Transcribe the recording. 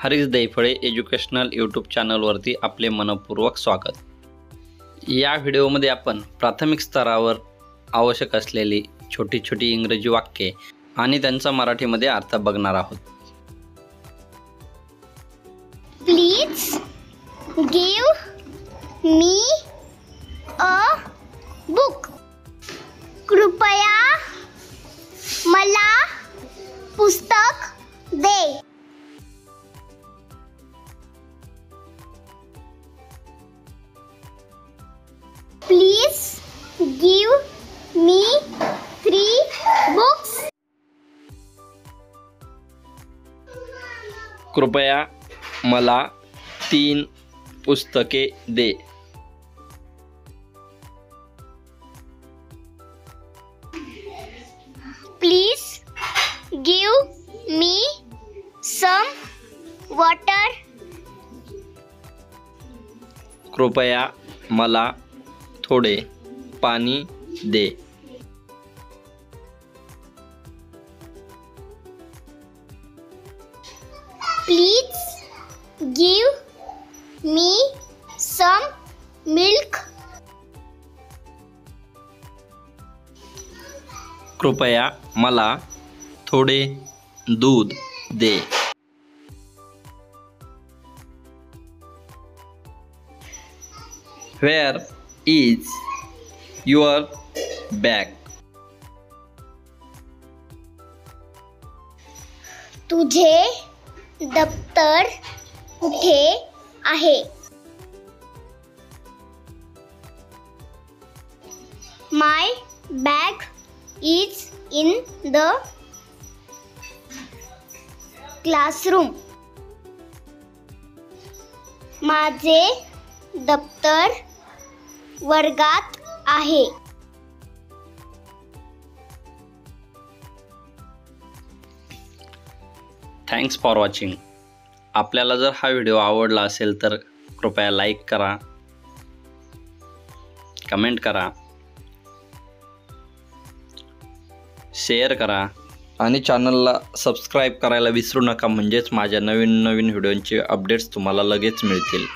Harish Daiphale educational YouTube चॅनलवरती आपले मनपूर्वक स्वागत। या व्हिडिओमध्ये आपण प्राथमिक स्तरावर आवश्यक असलेली छोटी छोटी इंग्रजी वाक्ये आणि त्यांचा मराठीमध्ये अर्थ बघणार आहोत। Please give me a book. कृपया मला पुस्तक दे। Please give me 3 books. कृपया मला 3 पुस्तके दे। Please give me some water. कृपया मला थोडे पाणी दे। Please give me some milk. कृपया मला थोडे दूध दे। Where is your bag? तुझे दप्तर कुठे आहे? My bag is in the classroom. माझे दप्तर वर्गात आहे। Thanks for watching. आपल्याला जर हा व्हिडिओ आवडला असेल तर कृपया लाईक करा, कमेंट करा, शेअर करा आणि चॅनलला सबस्क्राईब करायला विसरू नका, म्हणजेच माझ्या नवीन व्हिडिओंचे अपडेट्स तुम्हाला लगेच मिळतील।